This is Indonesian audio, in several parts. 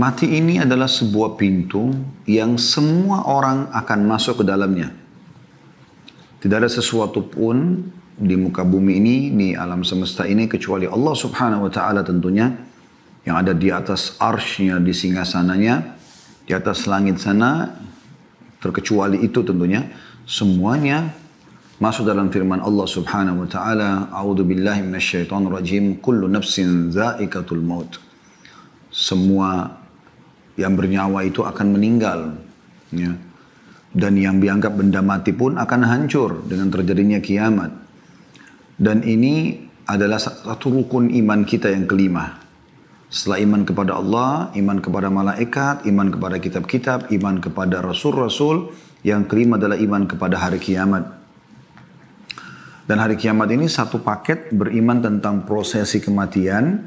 Mati ini adalah sebuah pintu yang semua orang akan masuk ke dalamnya. Tidak ada sesuatu pun di muka bumi ini, di alam semesta ini, kecuali Allah subhanahu wa ta'ala tentunya, yang ada di atas arsy-Nya, di singgasananya, di atas langit sana, terkecuali itu tentunya, semuanya masuk dalam firman Allah subhanahu wa ta'ala, A'udzu billahi minasyaitonir rajim, kullu nafsin dha'iqatul maut. Semua yang bernyawa itu akan meninggal. Ya. Dan yang dianggap benda mati pun akan hancur dengan terjadinya kiamat. Dan ini adalah satu rukun iman kita yang kelima. Setelah iman kepada Allah, iman kepada malaikat, iman kepada kitab-kitab, iman kepada rasul-rasul, yang kelima adalah iman kepada hari kiamat. Dan hari kiamat ini satu paket beriman tentang prosesi kematian,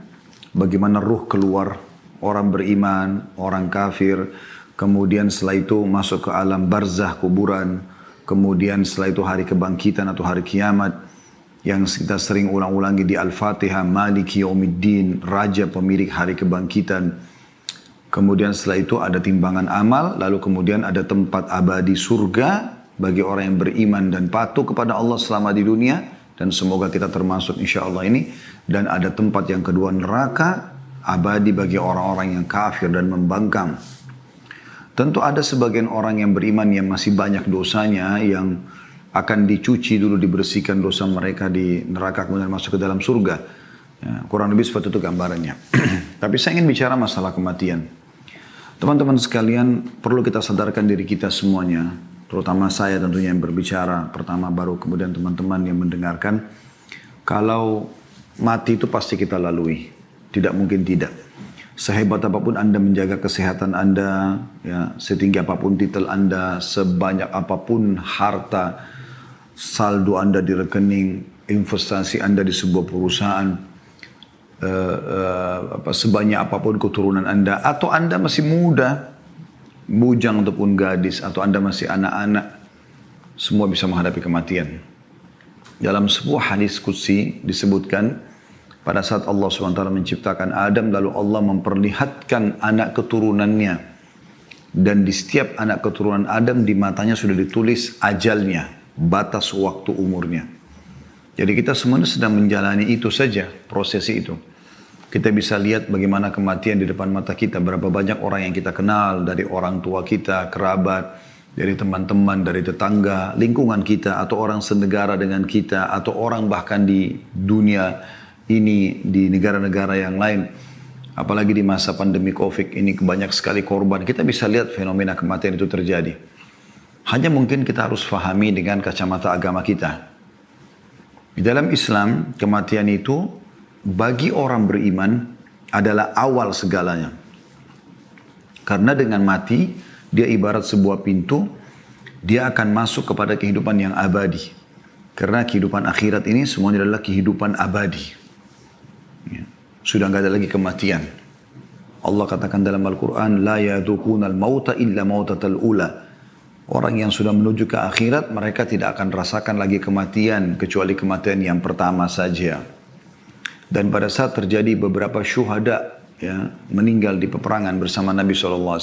bagaimana ruh keluar, orang beriman, orang kafir, kemudian setelah itu masuk ke alam barzah, kuburan, kemudian setelah itu hari kebangkitan atau hari kiamat, yang kita sering ulang-ulangi di Al-Fatihah, Maliki Yaumiddin, Raja pemilik hari kebangkitan. Kemudian setelah itu ada timbangan amal, lalu kemudian ada tempat abadi surga bagi orang yang beriman dan patuh kepada Allah selama di dunia, dan semoga kita termasuk insya Allah ini. Dan ada tempat yang kedua, neraka abadi bagi orang-orang yang kafir dan membangkang. Tentu ada sebagian orang yang beriman yang masih banyak dosanya, yang akan dicuci dulu, dibersihkan dosa mereka di neraka, kemudian masuk ke dalam surga. Ya, kurang lebih seperti itu gambarannya. Tapi saya ingin bicara masalah kematian. Teman-teman sekalian, perlu kita sadarkan diri kita semuanya, terutama saya tentunya yang berbicara pertama, baru kemudian teman-teman yang mendengarkan, kalau mati itu pasti kita lalui. Tidak mungkin tidak. Sehebat apapun Anda menjaga kesehatan Anda, ya, setinggi apapun titel Anda, sebanyak apapun harta, saldo Anda di rekening, investasi Anda di sebuah perusahaan, sebanyak apapun keturunan Anda, atau Anda masih muda, bujang ataupun gadis, atau Anda masih anak-anak, semua bisa menghadapi kematian. Dalam sebuah hadis qudsi disebutkan, pada saat Allah SWT menciptakan Adam, lalu Allah memperlihatkan anak keturunannya. Dan di setiap anak keturunan Adam, di matanya sudah ditulis ajalnya, batas waktu umurnya. Jadi kita semuanya sedang menjalani itu saja, prosesi itu. Kita bisa lihat bagaimana kematian di depan mata kita. Berapa banyak orang yang kita kenal, dari orang tua kita, kerabat, dari teman-teman, dari tetangga, lingkungan kita, atau orang senegara dengan kita, atau orang bahkan di dunia ini, di negara-negara yang lain. Apalagi di masa pandemi Covid ini banyak sekali korban. Kita bisa lihat fenomena kematian itu terjadi. Hanya mungkin kita harus fahami dengan kacamata agama kita. Di dalam Islam, kematian itu bagi orang beriman adalah awal segalanya. Karena dengan mati, dia ibarat sebuah pintu, dia akan masuk kepada kehidupan yang abadi. Karena kehidupan akhirat ini semuanya adalah kehidupan abadi. Sudah nggak ada lagi kematian. Allah katakan dalam Al-Quran, la yadhukunal mauta illa mautatal ula. Orang yang sudah menuju ke akhirat, mereka tidak akan rasakan lagi kematian, kecuali kematian yang pertama saja. Dan pada saat terjadi beberapa syuhada, ya, meninggal di peperangan bersama Nabi SAW,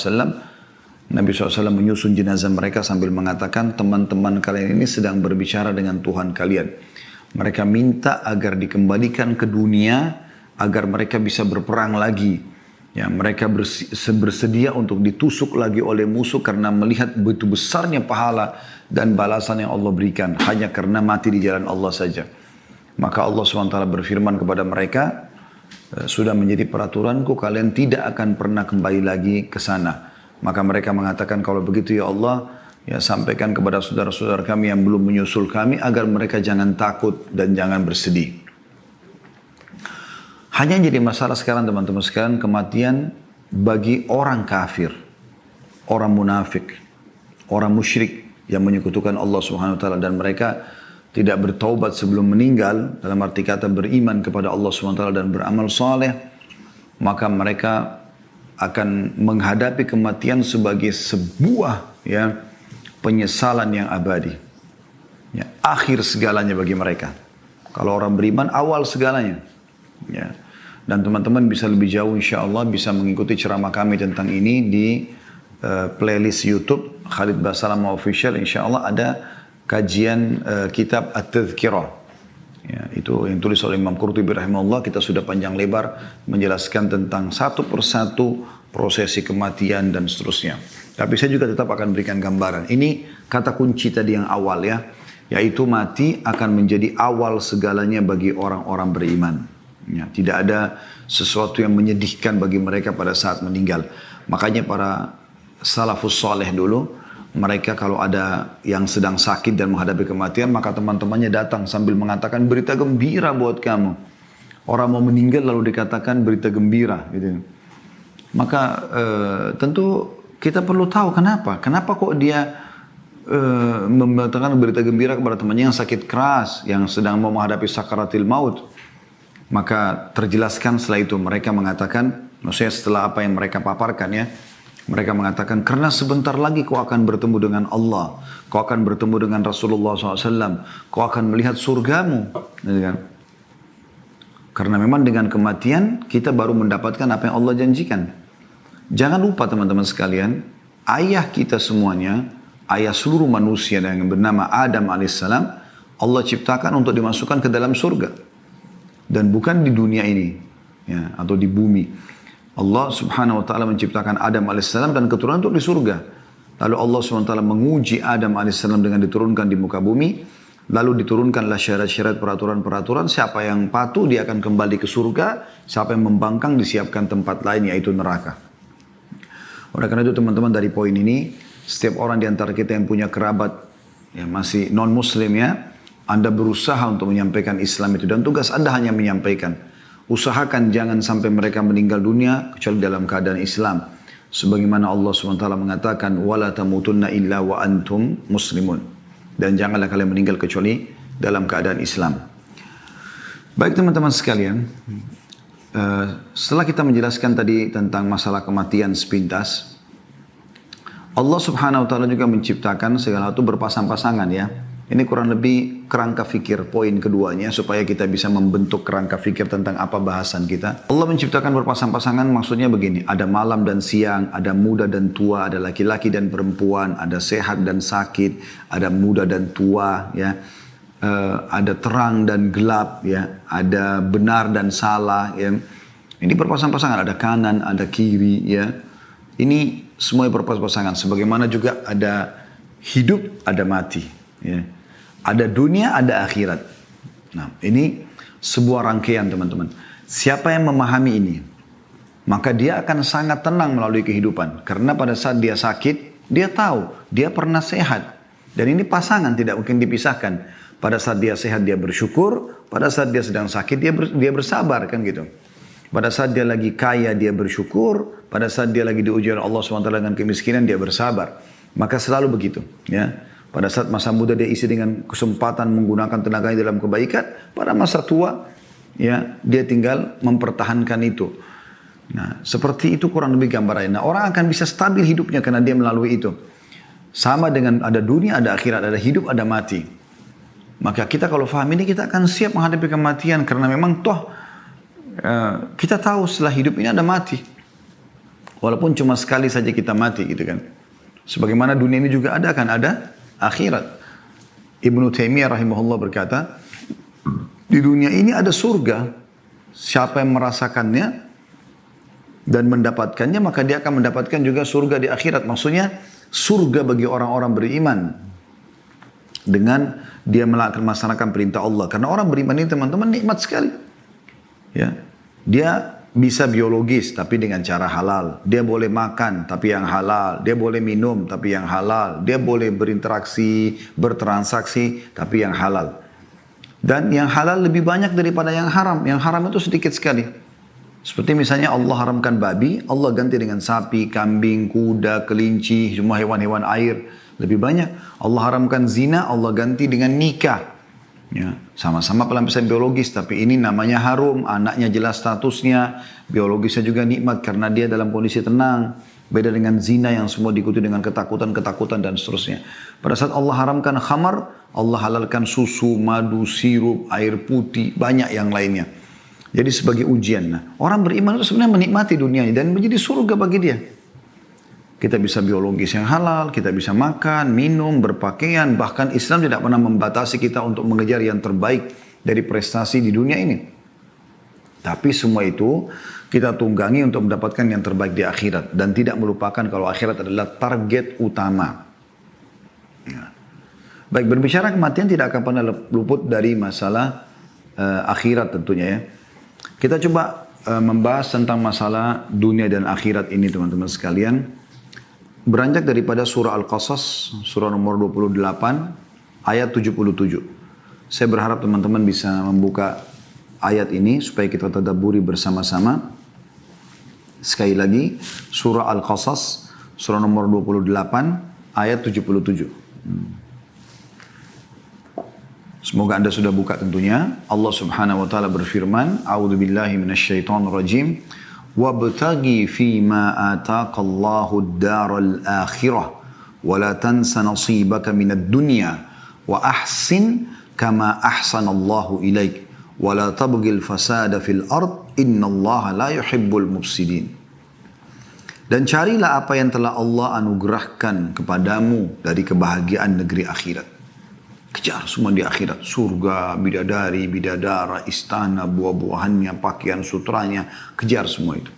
Nabi SAW menyusun jenazah mereka sambil mengatakan, teman-teman kalian ini sedang berbicara dengan Tuhan kalian. Mereka minta agar dikembalikan ke dunia, agar mereka bisa berperang lagi. Ya, mereka bersedia untuk ditusuk lagi oleh musuh karena melihat begitu besarnya pahala dan balasan yang Allah berikan hanya karena mati di jalan Allah saja. Maka Allah SWT berfirman kepada mereka, sudah menjadi peraturanku, kalian tidak akan pernah kembali lagi ke sana. Maka mereka mengatakan, kalau begitu ya Allah, ya sampaikan kepada saudara-saudara kami yang belum menyusul kami agar mereka jangan takut dan jangan bersedih. Hanya jadi masalah sekarang teman-teman sekalian, kematian bagi orang kafir, orang munafik, orang musyrik yang menyekutukan Allah Subhanahu wa taala dan mereka tidak bertaubat sebelum meninggal, dalam arti kata beriman kepada Allah Subhanahu wa taala dan beramal saleh, maka mereka akan menghadapi kematian sebagai sebuah, ya, penyesalan yang abadi. Ya, akhir segalanya bagi mereka. Kalau orang beriman awal segalanya. Ya. Dan teman-teman bisa lebih jauh insya Allah bisa mengikuti ceramah kami tentang ini di playlist YouTube Khalid Basalam Official. Insya Allah ada kajian kitab At-Tadhkirah. Ya, itu yang tulis oleh Imam Qurtubi rahimahullah. Kita sudah panjang lebar menjelaskan tentang satu persatu prosesi kematian dan seterusnya. Tapi saya juga tetap akan berikan gambaran. Ini kata kunci tadi yang awal ya. Yaitu mati akan menjadi awal segalanya bagi orang-orang beriman. Ya, tidak ada sesuatu yang menyedihkan bagi mereka pada saat meninggal. Makanya para salafus soleh dulu, mereka kalau ada yang sedang sakit dan menghadapi kematian, maka teman-temannya datang sambil mengatakan berita gembira buat kamu. Orang mau meninggal lalu dikatakan berita gembira. Gitu. Maka tentu kita perlu tahu kenapa. Kenapa kok dia mengatakan berita gembira kepada temannya yang sakit keras, yang sedang mau menghadapi sakaratil maut. Maka terjelaskan setelah itu mereka mengatakan, maksudnya setelah apa yang mereka paparkan ya, mereka mengatakan, karena sebentar lagi kau akan bertemu dengan Allah. Kau akan bertemu dengan Rasulullah SAW. Kau akan melihat surgamu. Karena memang dengan kematian, kita baru mendapatkan apa yang Allah janjikan. Jangan lupa teman-teman sekalian, ayah kita semuanya, ayah seluruh manusia yang bernama Adam AS, Allah ciptakan untuk dimasukkan ke dalam surga. Dan bukan di dunia ini, ya, atau di bumi. Allah subhanahu wa ta'ala menciptakan Adam AS dan keturunan untuk di surga. Lalu Allah subhanahu wa ta'ala menguji Adam AS dengan diturunkan di muka bumi. Lalu diturunkanlah syarat-syarat peraturan-peraturan. Siapa yang patuh dia akan kembali ke surga. Siapa yang membangkang disiapkan tempat lain yaitu neraka. Oleh karena itu teman-teman dari poin ini. Setiap orang di antara kita yang punya kerabat yang masih non-muslim ya. Anda berusaha untuk menyampaikan Islam itu. Dan tugas Anda hanya menyampaikan. Usahakan jangan sampai mereka meninggal dunia kecuali dalam keadaan Islam. Sebagaimana Allah SWT mengatakan, وَلَا تَمُوتُنَّ إِلَّا وَأَنْتُمْ مُسْلِمُونَ. Dan janganlah kalian meninggal kecuali dalam keadaan Islam. Baik teman-teman sekalian, setelah kita menjelaskan tadi tentang masalah kematian sepintas, Allah Subhanahu Wa Taala juga menciptakan segala sesuatu berpasang-pasangan ya. Ini kurang lebih kerangka fikir poin keduanya supaya kita bisa membentuk kerangka fikir tentang apa bahasan kita. Allah menciptakan berpasang-pasangan maksudnya begini. Ada malam dan siang, ada muda dan tua, ada laki-laki dan perempuan, ada sehat dan sakit, ada muda dan tua, ya. Ada terang dan gelap, ya. Ada benar dan salah, ya. Ini berpasang-pasangan, ada kanan, ada kiri, ya. Ini semua berpasang-pasangan. Sebagaimana juga ada hidup, ada mati, ya. Ada dunia, ada akhirat. Nah, ini sebuah rangkaian teman-teman. Siapa yang memahami ini, maka dia akan sangat tenang melalui kehidupan. Karena pada saat dia sakit, dia tahu, dia pernah sehat. Dan ini pasangan, tidak mungkin dipisahkan. Pada saat dia sehat, dia bersyukur. Pada saat dia sedang sakit, dia bersabar, kan gitu. Pada saat dia lagi kaya, dia bersyukur. Pada saat dia lagi diuji oleh Allah SWT dengan kemiskinan, dia bersabar. Maka selalu begitu, ya. Pada saat masa muda dia isi dengan kesempatan menggunakan tenaganya dalam kebaikan. Pada masa tua, ya, dia tinggal mempertahankan itu. Nah, seperti itu kurang lebih gambarannya. Nah, orang akan bisa stabil hidupnya karena dia melalui itu. Sama dengan ada dunia, ada akhirat, ada hidup, ada mati. Maka kita kalau faham ini, kita akan siap menghadapi kematian. Karena memang toh, kita tahu setelah hidup ini ada mati. Walaupun cuma sekali saja kita mati gitu kan. Sebagaimana dunia ini juga ada kan, ada akhirat. Ibnu Taimiyah rahimahullah berkata, di dunia ini ada surga. Siapa yang merasakannya dan mendapatkannya, maka dia akan mendapatkan juga surga di akhirat. Maksudnya surga bagi orang-orang beriman dengan dia melaksanakan perintah Allah. Karena orang beriman ini teman-teman nikmat sekali. Ya, dia bisa biologis tapi dengan cara halal. Dia boleh makan tapi yang halal. Dia boleh minum tapi yang halal. Dia boleh berinteraksi, bertransaksi tapi yang halal. Dan yang halal lebih banyak daripada yang haram. Yang haram itu sedikit sekali. Seperti misalnya Allah haramkan babi, Allah ganti dengan sapi, kambing, kuda, kelinci, semua hewan-hewan air. Lebih banyak. Allah haramkan zina, Allah ganti dengan nikah. Ya, sama-sama pelampiasan biologis, tapi ini namanya harum, anaknya jelas statusnya, biologisnya juga nikmat karena dia dalam kondisi tenang. Beda dengan zina yang semua diikuti dengan ketakutan dan seterusnya. Pada saat Allah haramkan khamar, Allah halalkan susu, madu, sirup, air putih, banyak yang lainnya. Jadi sebagai ujian. Nah, orang beriman itu sebenarnya menikmati dunia ini dan menjadi surga bagi dia. Kita bisa biologis yang halal, kita bisa makan, minum, berpakaian. Bahkan Islam tidak pernah membatasi kita untuk mengejar yang terbaik dari prestasi di dunia ini. Tapi semua itu kita tunggangi untuk mendapatkan yang terbaik di akhirat. Dan tidak melupakan kalau akhirat adalah target utama. Ya. Baik, berbicara kematian tidak akan pernah luput dari masalah akhirat tentunya ya. Kita coba membahas tentang masalah dunia dan akhirat ini teman-teman sekalian. Beranjak daripada surah Al-Qasas, surah nomor 28, ayat 77. Saya berharap teman-teman bisa membuka ayat ini supaya kita tadabburi bersama-sama. Sekali lagi, surah Al-Qasas, surah nomor 28, ayat 77. Semoga Anda sudah buka tentunya. Allah Subhanahu wa taala berfirman, A'udzubillahi minasyaitonirrajim. Wabtaghi fima ataqallahu ad-daral akhirah wa la tansa nasibaka minad dunya wa ahsin kama ahsanallahu ilaik wa la tabghil fasada fil ard innallaha la yuhibbul mufsidin. Dan carilah apa yang telah Allah anugerahkan kepadamu dari kebahagiaan negeri akhirat. Kejar semua di akhirat. Surga, bidadari, bidadara, istana, buah-buahannya, pakaian sutranya. Kejar semua itu.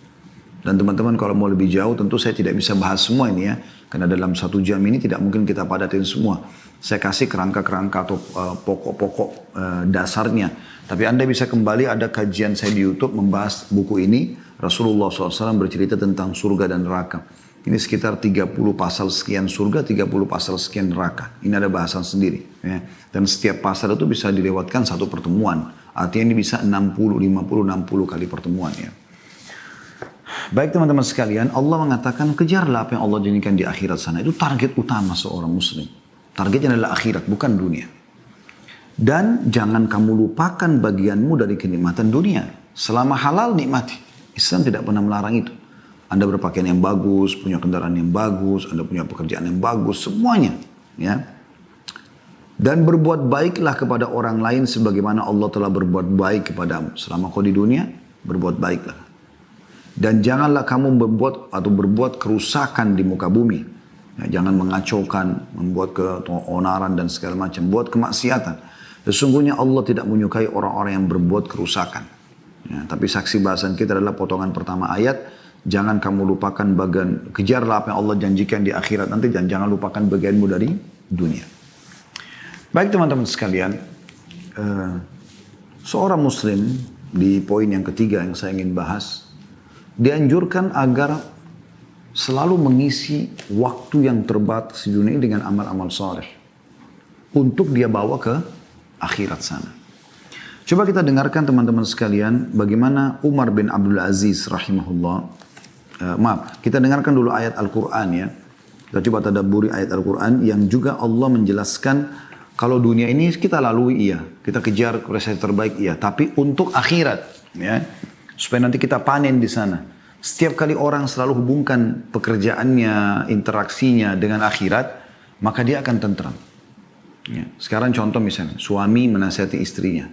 Dan teman-teman kalau mau lebih jauh tentu saya tidak bisa bahas semua ini ya. Karena dalam 1 jam ini tidak mungkin kita padatin semua. Saya kasih kerangka-kerangka atau pokok-pokok dasarnya. Tapi Anda bisa kembali ada kajian saya di YouTube membahas buku ini. Rasulullah SAW bercerita tentang surga dan neraka. Ini sekitar 30 pasal sekian surga, 30 pasal sekian neraka. Ini ada bahasan sendiri. Ya. Dan setiap pasal itu bisa dilewatkan satu pertemuan. Artinya ini bisa 60, 50, 60 kali pertemuan. Ya. Baik teman-teman sekalian, Allah mengatakan kejarlah apa yang Allah janjikan di akhirat sana. Itu target utama seorang muslim. Targetnya adalah akhirat, bukan dunia. Dan jangan kamu lupakan bagianmu dari kenikmatan dunia. Selama halal nikmati. Islam tidak pernah melarang itu. Anda berpakaian yang bagus, punya kendaraan yang bagus, Anda punya pekerjaan yang bagus, semuanya. Ya. Dan berbuat baiklah kepada orang lain sebagaimana Allah telah berbuat baik kepadamu. Selama kau di dunia, berbuat baiklah. Dan janganlah kamu berbuat kerusakan di muka bumi. Ya, jangan mengacaukan, membuat keonaran dan segala macam. Buat kemaksiatan. Sesungguhnya Allah tidak menyukai orang-orang yang berbuat kerusakan. Ya, tapi saksi bahasan kita adalah potongan pertama ayat. Jangan kamu lupakan bagian, kejarlah apa yang Allah janjikan di akhirat nanti dan jangan lupakan bagianmu dari dunia. Baik teman-teman sekalian, seorang muslim di poin yang ketiga yang saya ingin bahas, dianjurkan agar selalu mengisi waktu yang terbatas di dunia dengan amal-amal saleh untuk dia bawa ke akhirat sana. Coba kita dengarkan teman-teman sekalian bagaimana Umar bin Abdul Aziz rahimahullah. Kita dengarkan dulu ayat Al-Quran ya. Kita coba tadabburi ayat Al-Quran yang juga Allah menjelaskan kalau dunia ini kita lalui iya. Kita kejar prestasi terbaik iya. Tapi untuk akhirat ya. Supaya nanti kita panen di sana. Setiap kali orang selalu hubungkan pekerjaannya, interaksinya dengan akhirat. Maka dia akan tentram. Ya. Sekarang contoh misalnya. Suami menasihati istrinya.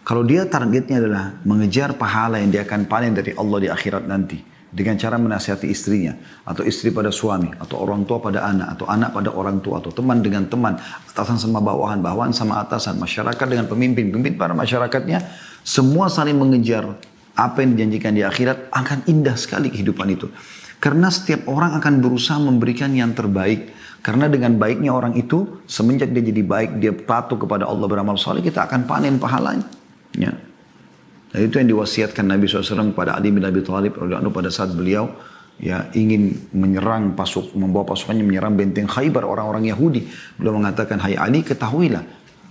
Kalau dia targetnya adalah mengejar pahala yang dia akan panen dari Allah di akhirat nanti. Dengan cara menasihati istrinya. Atau istri pada suami. Atau orang tua pada anak. Atau anak pada orang tua. Atau teman dengan teman. Atasan sama bawahan. Bawahan sama atasan. Masyarakat dengan pemimpin. Pemimpin para masyarakatnya. Semua saling mengejar apa yang dijanjikan di akhirat. Akan indah sekali kehidupan itu. Karena setiap orang akan berusaha memberikan yang terbaik. Karena dengan baiknya orang itu. Semenjak dia jadi baik. Dia patuh kepada Allah beramal saleh. Kita akan panen pahalanya. Ya. Dan itu yang diwasiatkan Nabi SAW kepada Ali bin Abi Thalib pada saat beliau ya ingin menyerang membawa pasukannya menyerang benteng Khaybar orang-orang Yahudi. Beliau mengatakan, hai Ali ketahuilah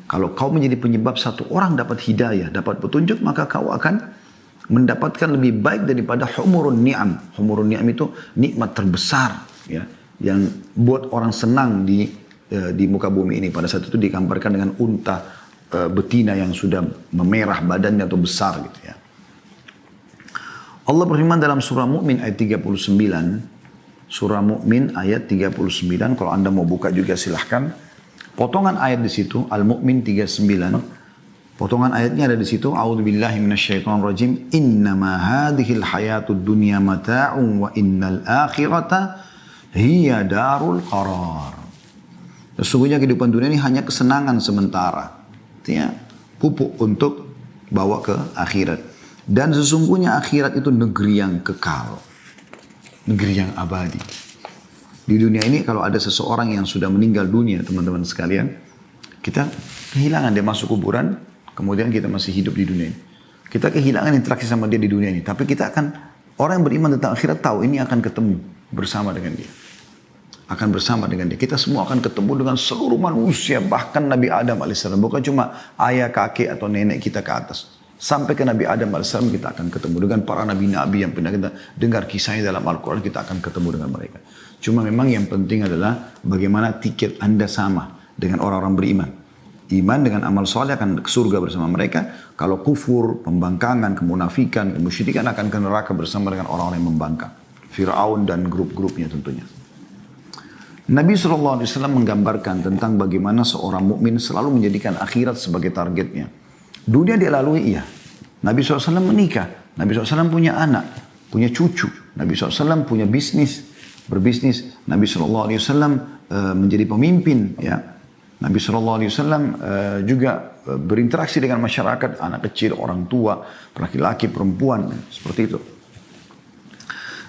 kalau kau menjadi penyebab satu orang dapat hidayah, dapat petunjuk, maka kau akan mendapatkan lebih baik daripada humurun ni'am. Humurun ni'am itu nikmat terbesar ya, yang buat orang senang di muka bumi ini. Pada saat itu digambarkan dengan unta betina yang sudah memerah badannya atau besar gitu ya. Allah berfirman dalam surah Mu'min ayat 39. Surah Mu'min ayat 39. Kalau Anda mau buka juga silahkan. Potongan ayat di situ Al-Mu'min 39. Potongan ayatnya ada di situ. A'udzubillahi minasyaitonirrajim. Innama hadhil hayatud dunya mata'un wa innal akhirata hiya darul qarar. Sesungguhnya kehidupan dunia ini hanya kesenangan sementara. Artinya pupuk untuk bawa ke akhirat. Dan sesungguhnya akhirat itu negeri yang kekal. Negeri yang abadi. Di dunia ini kalau ada seseorang yang sudah meninggal dunia, teman-teman sekalian, kita kehilangan, dia masuk kuburan, kemudian kita masih hidup di dunia ini. Kita kehilangan interaksi sama dia di dunia ini. Tapi kita akan, orang yang beriman tentang akhirat tahu ini akan ketemu bersama dengan dia. Akan bersama dengan dia. Kita semua akan ketemu dengan seluruh manusia. Bahkan Nabi Adam AS. Bukan cuma ayah, kakek atau nenek kita ke atas. Sampai ke Nabi Adam AS kita akan ketemu. Dengan para nabi-nabi yang pernah kita dengar kisahnya dalam Al-Quran, kita akan ketemu dengan mereka. Cuma memang yang penting adalah bagaimana tiket Anda sama dengan orang-orang beriman. Iman dengan amal soleh akan ke surga bersama mereka. Kalau kufur, pembangkangan, kemunafikan, kemusyrikan akan ke neraka bersama dengan orang-orang yang membangkang. Fir'aun dan grup-grupnya tentunya. Nabi SAW menggambarkan tentang bagaimana seorang mukmin selalu menjadikan akhirat sebagai targetnya. Dunia dia lalui, iya. Nabi SAW menikah. Nabi SAW punya anak, punya cucu. Nabi SAW punya bisnis, berbisnis. Nabi SAW menjadi pemimpin, ya. Nabi SAW juga berinteraksi dengan masyarakat, anak kecil, orang tua, laki-laki, perempuan, seperti itu.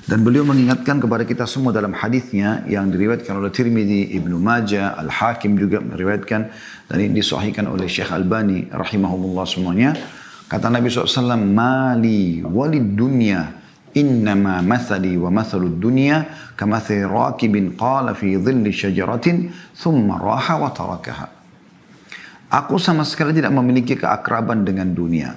Dan beliau mengingatkan kepada kita semua dalam hadisnya yang diriwayatkan oleh Tirmidzi, Ibnu Majah, Al-Hakim juga meriwayatkan dan ini disahihkan oleh Syekh Albani rahimahumullah semuanya. Kata Nabi SAW, "Mali walid dunya innama mathali wa mathalud dunya kamathali rakibin qala fi dhilli syajaratin thumma raha wa tarakaha." Aku sama sekali tidak memiliki keakraban dengan dunia.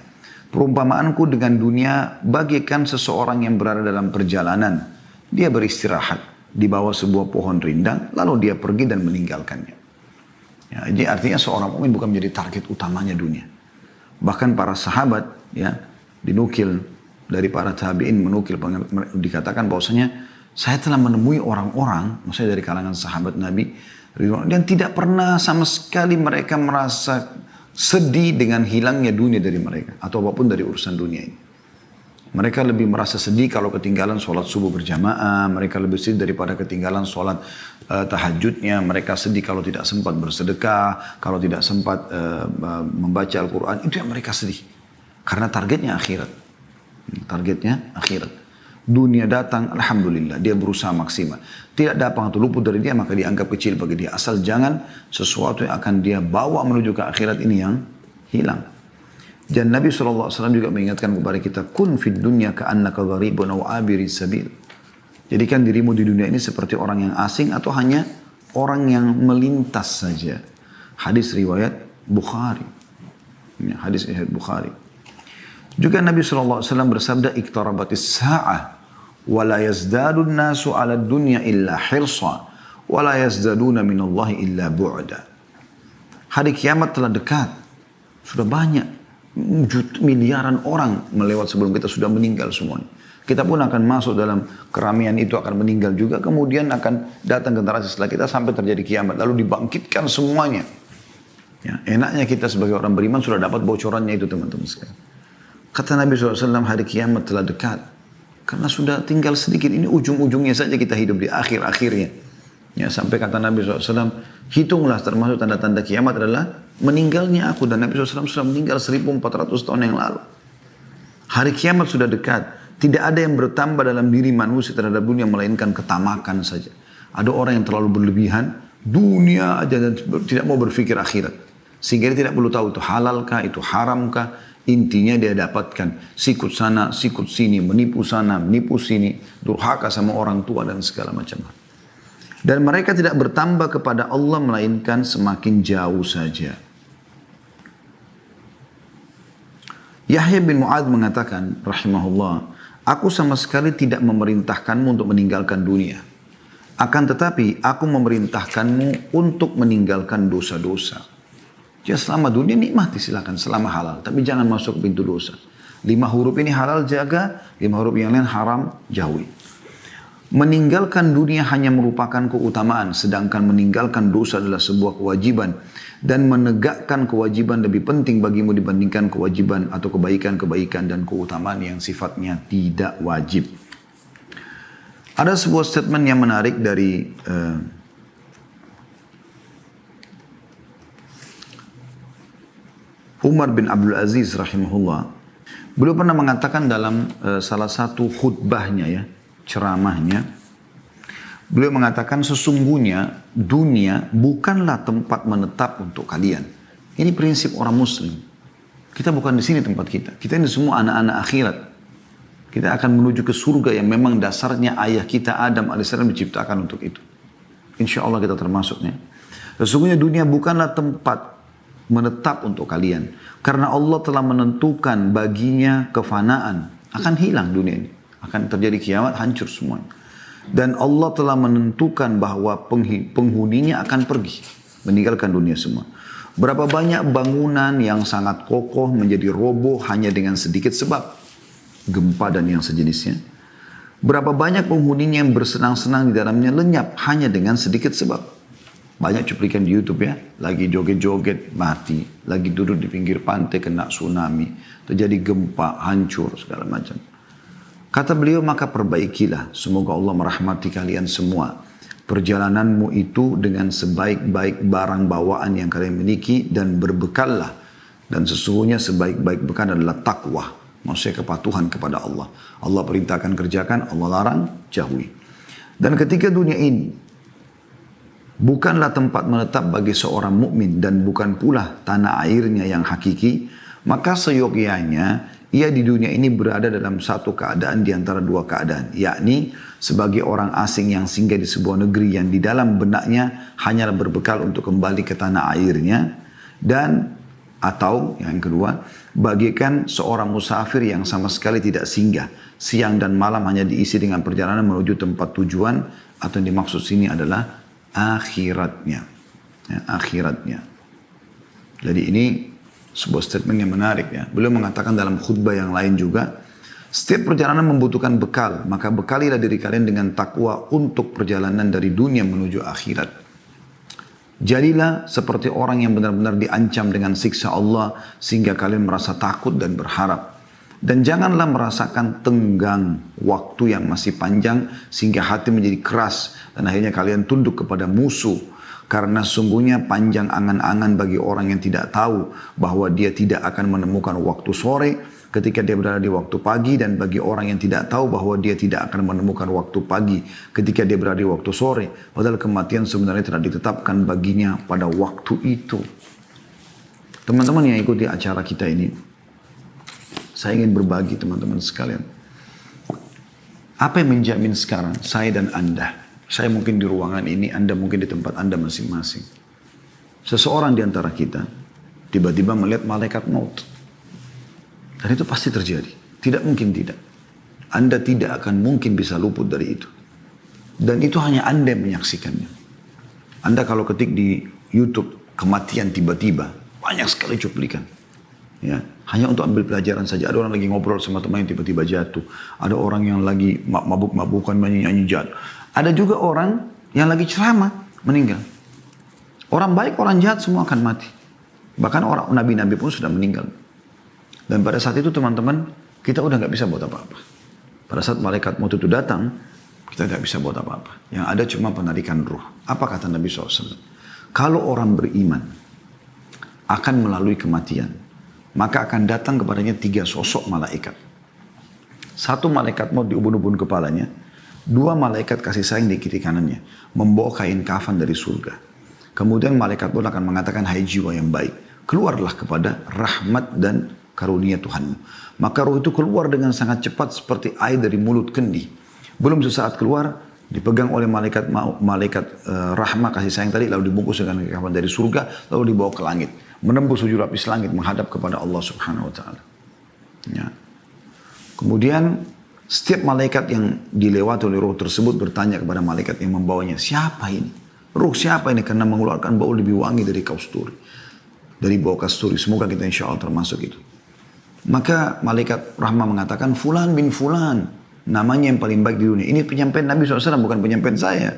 Perumpamaanku dengan dunia bagaikan seseorang yang berada dalam perjalanan. Dia beristirahat di bawah sebuah pohon rindang, lalu dia pergi dan meninggalkannya. Ya, jadi artinya seorang mukmin bukan menjadi target utamanya dunia. Bahkan para sahabat, ya, dinukil dari para tabi'in, dikatakan bahwasanya saya telah menemui orang-orang, maksudnya dari kalangan sahabat Nabi, dan tidak pernah sama sekali mereka merasa sedih dengan hilangnya dunia dari mereka atau apapun dari urusan dunia ini. Mereka lebih merasa sedih kalau ketinggalan sholat subuh berjamaah, mereka lebih sedih daripada ketinggalan sholat tahajudnya, mereka sedih kalau tidak sempat bersedekah, kalau tidak sempat membaca Al-Quran, itu yang mereka sedih. Karena targetnya akhirat. Targetnya akhirat. Dunia datang, alhamdulillah, dia berusaha maksimal. Tidak datang atau luput dari dia, maka dianggap kecil bagi dia. Asal jangan sesuatu yang akan dia bawa menuju ke akhirat ini yang hilang. Dan Nabi SAW juga mengingatkan kepada kita, kun fid dunya ka'annaka gharibun aw abiri sabil. Jadikan dirimu di dunia ini seperti orang yang asing atau hanya orang yang melintas saja. Hadis riwayat Bukhari. Hadis riwayat Bukhari. Juga Nabi SAW bersabda, iktarabatis sa'ah, wa la yazdadun nasu ala dunya illa hirsa, wa la yazdaduna minallahi illa bu'da. Hari kiamat telah dekat. Sudah banyak, miliaran orang melewat sebelum kita sudah meninggal semuanya. Kita pun akan masuk dalam keramaian itu, akan meninggal juga. Kemudian akan datang generasi setelah kita sampai terjadi kiamat. Lalu dibangkitkan semuanya. Ya, enaknya kita sebagai orang beriman sudah dapat bocorannya itu, teman-teman sekalian. Kata Nabi SAW, hari kiamat telah dekat. Karena sudah tinggal sedikit, ini ujung-ujungnya saja kita hidup di akhir-akhirnya. Ya, sampai kata Nabi SAW, hitunglah termasuk tanda-tanda kiamat adalah meninggalnya aku. Dan Nabi SAW sudah meninggal 1400 tahun yang lalu. Hari kiamat sudah dekat. Tidak ada yang bertambah dalam diri manusia terhadap dunia melainkan ketamakan saja. Ada orang yang terlalu berlebihan, dunia aja dan tidak mau berpikir akhirat. Sehingga dia tidak perlu tahu itu halalkah, itu haramkah. Intinya dia dapatkan sikut sana, sikut sini, menipu sana, menipu sini, durhaka sama orang tua dan segala macam. Dan mereka tidak bertambah kepada Allah melainkan semakin jauh saja. Yahya bin Mu'adz mengatakan, rahimahullah, aku sama sekali tidak memerintahkanmu untuk meninggalkan dunia. Akan tetapi aku memerintahkanmu untuk meninggalkan dosa-dosa. Ya, selama dunia nikmati silakan, selama halal. Tapi jangan masuk pintu dosa. 5 huruf ini halal jaga, 5 huruf yang lain haram jauhi. Meninggalkan dunia hanya merupakan keutamaan, sedangkan meninggalkan dosa adalah sebuah kewajiban. Dan menegakkan kewajiban lebih penting bagimu dibandingkan kewajiban atau kebaikan-kebaikan dan keutamaan yang sifatnya tidak wajib. Ada sebuah statement yang menarik dari Umar bin Abdul Aziz rahimahullah. Beliau pernah mengatakan dalam salah satu khutbahnya ya, ceramahnya. Beliau mengatakan sesungguhnya dunia bukanlah tempat menetap untuk kalian. Ini prinsip orang muslim. Kita bukan di sini tempat kita. Kita ini semua anak-anak akhirat. Kita akan menuju ke surga yang memang dasarnya ayah kita Adam alaihissalam diciptakan untuk itu. Insya Allah kita termasuknya. Sesungguhnya dunia bukanlah tempat menetap untuk kalian. Karena Allah telah menentukan baginya kefanaan. Akan hilang dunia ini. Akan terjadi kiamat, hancur semuanya. Dan Allah telah menentukan bahwa penghuninya akan pergi. Meninggalkan dunia semua. Berapa banyak bangunan yang sangat kokoh menjadi roboh hanya dengan sedikit sebab. Gempa dan yang sejenisnya. Berapa banyak penghuninya yang bersenang-senang di dalamnya lenyap hanya dengan sedikit sebab. Banyak cuplikan di YouTube ya. Lagi joget-joget mati. Lagi duduk di pinggir pantai kena tsunami. Terjadi gempa, hancur segala macam. Kata beliau, maka perbaikilah. Semoga Allah merahmati kalian semua. Perjalananmu itu dengan sebaik-baik barang bawaan yang kalian miliki dan berbekallah. Dan sesungguhnya sebaik-baik bekal adalah takwa. Maksudnya kepatuhan kepada Allah. Allah perintahkan kerjakan, Allah larang jauhi. Dan ketika dunia ini bukanlah tempat menetap bagi seorang mukmin dan bukan pula tanah airnya yang hakiki, maka seyogyanya ia di dunia ini berada dalam satu keadaan di antara dua keadaan. Yakni sebagai orang asing yang singgah di sebuah negeri yang di dalam benaknya hanyalah berbekal untuk kembali ke tanah airnya. Dan atau yang kedua, bagaikan seorang musafir yang sama sekali tidak singgah. Siang dan malam hanya diisi dengan perjalanan menuju tempat tujuan. Atau yang dimaksud sini adalah akhiratnya. Ya, akhiratnya. Jadi ini sebuah statement yang menarik ya. Beliau mengatakan dalam khutbah yang lain juga, setiap perjalanan membutuhkan bekal, maka bekalilah diri kalian dengan takwa untuk perjalanan dari dunia menuju akhirat. Jadilah seperti orang yang benar-benar diancam dengan siksa Allah sehingga kalian merasa takut dan berharap. Dan janganlah merasakan tenggang waktu yang masih panjang sehingga hati menjadi keras dan akhirnya kalian tunduk kepada musuh. Karena sungguhnya panjang angan-angan bagi orang yang tidak tahu bahwa dia tidak akan menemukan waktu sore ketika dia berada di waktu pagi, dan bagi orang yang tidak tahu bahwa dia tidak akan menemukan waktu pagi ketika dia berada di waktu sore. Padahal kematian sebenarnya telah ditetapkan baginya pada waktu itu. Teman-teman yang ikuti acara kita ini, saya ingin berbagi teman-teman sekalian. Apa yang menjamin sekarang saya dan Anda? Saya mungkin di ruangan ini, Anda mungkin di tempat Anda masing-masing. Seseorang di antara kita tiba-tiba melihat malaikat maut. Dan itu pasti terjadi. Tidak mungkin tidak. Anda tidak akan mungkin bisa luput dari itu. Dan itu hanya Anda yang menyaksikannya. Anda kalau ketik di YouTube kematian tiba-tiba, banyak sekali cuplikan. Ya, hanya untuk ambil pelajaran saja. Ada orang lagi ngobrol sama teman yang tiba-tiba jatuh. Ada orang yang lagi mabuk-mabukan nyanyi-nyanyi jatuh. Ada juga orang yang lagi ceramah meninggal. Orang baik, orang jahat semua akan mati. Bahkan orang nabi-nabi pun sudah meninggal. Dan pada saat itu teman-teman, kita udah nggak bisa buat apa-apa. Pada saat malaikat maut itu datang, kita nggak bisa buat apa-apa. Yang ada cuma penarikan ruh. Apa kata Nabi SAW? Kalau orang beriman akan melalui kematian, maka akan datang kepadanya 3 sosok malaikat. 1 malaikat maut di ubun-ubun kepalanya. 2 malaikat kasih sayang di kiri kanannya, membawa kain kafan dari surga. Kemudian malaikat pun akan mengatakan, hai jiwa yang baik, keluarlah kepada rahmat dan karunia Tuhanmu. Maka roh itu keluar dengan sangat cepat seperti air dari mulut kendi. Belum sesaat keluar, dipegang oleh malaikat rahmat kasih sayang tadi, lalu dibungkus dengan kain kafan dari surga, lalu dibawa ke langit, menembus 7 lapis langit, menghadap kepada Allah Subhanahu Wa Taala. Ya. Kemudian setiap malaikat yang dilewati oleh roh tersebut bertanya kepada malaikat yang membawanya, siapa ini? Ruh siapa ini? Karena mengeluarkan bau lebih wangi dari kasturi. Dari bau kasturi. Semoga kita insya Allah termasuk itu. Maka malaikat rahmah mengatakan, Fulan bin Fulan. namanya yang paling baik di dunia. Ini penyampaian Nabi SAW, bukan penyampaian saya.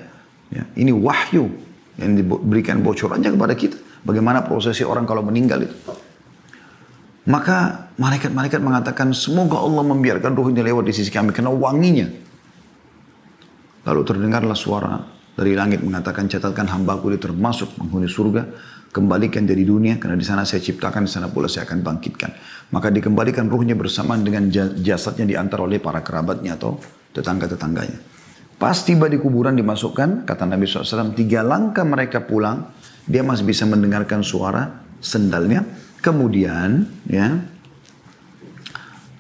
Ya, ini wahyu yang diberikan bocorannya kepada kita. Bagaimana prosesi orang kalau meninggal itu. Maka malaikat-malaikat mengatakan, semoga Allah membiarkan ruhnya lewat di sisi kami, karena wanginya. Lalu terdengarlah suara dari langit mengatakan, catatkan hambaku dia termasuk penghuni surga, kembalikan dari dunia, karena di sana saya ciptakan, di sana pula saya akan bangkitkan. Maka dikembalikan ruhnya bersamaan dengan jasadnya diantar oleh para kerabatnya atau tetangga-tetangganya. Pas tiba di kuburan dimasukkan, kata Nabi SAW, 3 langkah mereka pulang, dia masih bisa mendengarkan suara sendalnya. Kemudian, ya,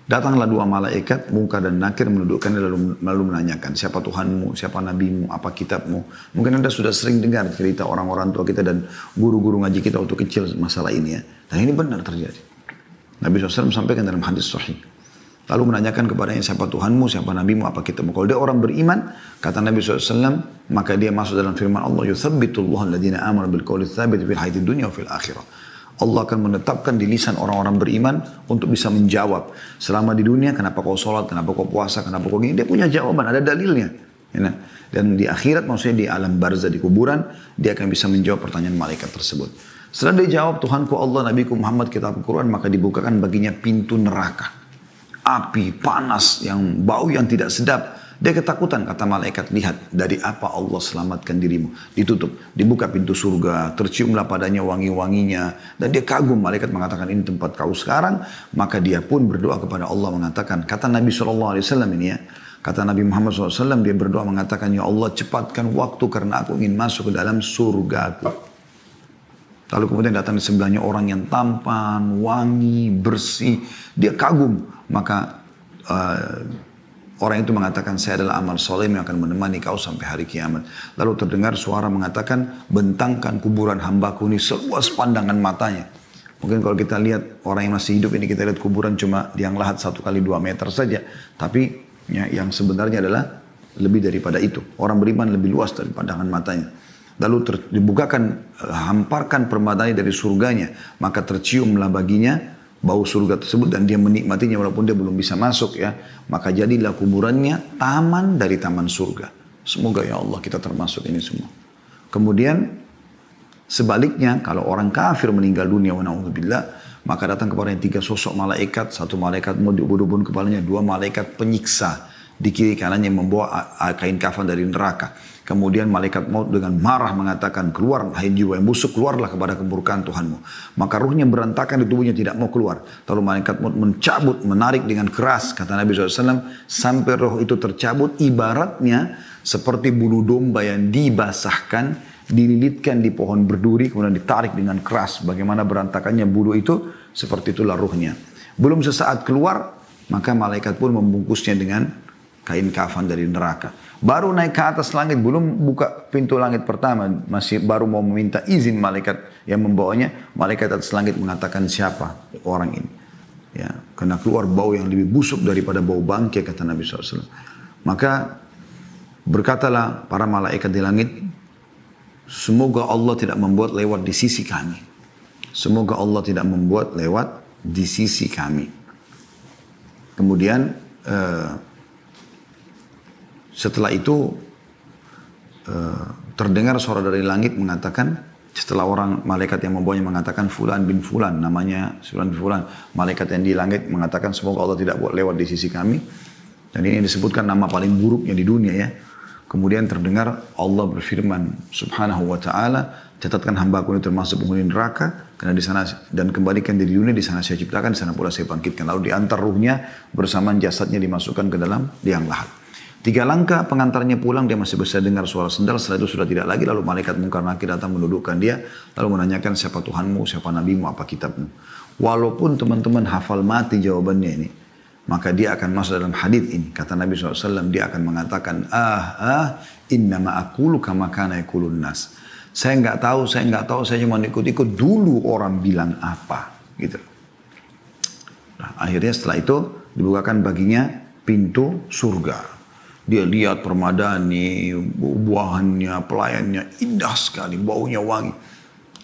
datanglah 2 malaikat, Munkar dan Nakir, menundukkannya lalu menanyakan, siapa Tuhanmu, siapa Nabimu, apa kitabmu. Mungkin Anda sudah sering dengar cerita orang-orang tua kita dan guru-guru ngaji kita waktu kecil masalah ini ya. Dan ini benar terjadi. Nabi SAW sampaikan dalam hadis sahih. Lalu menanyakan kepadanya, siapa Tuhanmu, siapa Nabimu, apa kitabmu. Kalau dia orang beriman, kata Nabi SAW, maka dia masuk dalam firman Allah, yuthabbitullahu alladhina amanu bil qawli tsabit fil hayatid dunya wa fil akhirah. Allah akan menetapkan di lisan orang-orang beriman untuk bisa menjawab. Selama di dunia, kenapa kau sholat, kenapa kau puasa, kenapa kau gini. Dia punya jawaban, ada dalilnya. Dan di akhirat, maksudnya di alam barzah, di kuburan, dia akan bisa menjawab pertanyaan malaikat tersebut. Setelah dia jawab, Tuhanku Allah, Nabiku Muhammad, kitab Al-Quran, maka dibukakan baginya pintu neraka. Api, panas, yang bau yang tidak sedap. Dia ketakutan, kata malaikat, lihat dari apa Allah selamatkan dirimu. Ditutup, dibuka pintu surga, terciumlah padanya wangi-wanginya. Dan dia kagum, malaikat mengatakan ini tempat kau sekarang. Maka dia pun berdoa kepada Allah mengatakan, kata Nabi SAW ini ya, kata Nabi Muhammad SAW, dia berdoa mengatakan, ya Allah cepatkan waktu karena aku ingin masuk ke dalam surgaku. Lalu kemudian datang di sebelahnya orang yang tampan, wangi, bersih. Dia kagum, maka orang itu mengatakan, saya adalah amal soleh yang akan menemani kau sampai hari kiamat. Lalu terdengar suara mengatakan, bentangkan kuburan hambaku ini seluas pandangan matanya. Mungkin kalau kita lihat orang yang masih hidup ini, kita lihat kuburan cuma yang lahat 1 kali 2 meter saja. Tapi ya, yang sebenarnya adalah lebih daripada itu. Orang beriman lebih luas dari pandangan matanya. Lalu dibukakan, hamparkan permadani dari surganya. Maka terciumlah baginya bau surga tersebut dan dia menikmatinya walaupun dia belum bisa masuk ya. Maka jadilah kuburannya taman dari taman surga. Semoga ya Allah kita termasuk ini semua. Kemudian sebaliknya kalau orang kafir meninggal dunia wa na'udzubillah, maka datang kepada 3 sosok malaikat. 1 malaikat mau diubun-ubun kepalanya, 2 malaikat penyiksa di kiri kanannya membawa kain kafan dari neraka. Kemudian malaikat maut dengan marah mengatakan, keluar hai jiwa yang busuk, keluarlah kepada kemurkaan Tuhanmu. Maka ruhnya berantakan di tubuhnya, tidak mau keluar. Lalu malaikat maut mencabut, menarik dengan keras, kata Nabi SAW, sampai roh itu tercabut, ibaratnya seperti bulu domba yang dibasahkan, dililitkan di pohon berduri, kemudian ditarik dengan keras. Bagaimana berantakannya bulu itu, seperti itulah ruhnya. Belum sesaat keluar, maka malaikat pun membungkusnya dengan kain kafan dari neraka. Baru naik ke atas langit, belum buka pintu langit pertama, masih baru mau meminta izin malaikat yang membawanya. Malaikat atas langit mengatakan, siapa orang ini? Ya, karena keluar bau yang lebih busuk daripada bau bangkai, kata Nabi SAW. Maka berkatalah para malaikat di langit, semoga Allah tidak membuat lewat di sisi kami. Semoga Allah tidak membuat lewat di sisi kami. Kemudian setelah itu terdengar suara dari langit mengatakan, setelah orang malaikat yang membawanya mengatakan Fulan bin Fulan, namanya Fulan bin Fulan, malaikat yang di langit mengatakan semoga Allah tidak buat lewat di sisi kami. Dan ini disebutkan nama paling buruknya di dunia ya. Kemudian terdengar Allah berfirman subhanahu wa ta'ala, catatkan hambaku ini termasuk penghuni neraka, karena di sana dan kembalikan di dunia, di sana saya ciptakan, di sana pula saya bangkitkan. Lalu diantar ruhnya bersamaan jasadnya dimasukkan ke dalam liang lahat. 3 langkah pengantarnya pulang, dia masih bisa dengar suara sendal. Setelah itu sudah tidak lagi. Lalu malaikat Munkar Nakir datang mendudukkan dia, lalu menanyakan siapa Tuhanmu, siapa Nabimu, apa kitabmu. Walaupun teman-teman hafal mati jawabannya ini, maka dia akan masuk dalam hadits ini. Kata Nabi SAW, dia akan mengatakan, innama aqulu kama kana yaqulun nas. Saya nggak tahu, saya cuma ikut-ikut dulu orang bilang apa, gitu. Nah, akhirnya setelah itu dibukakan baginya pintu surga. Dia lihat permadani, buahannya, pelayannya indah sekali, baunya wangi.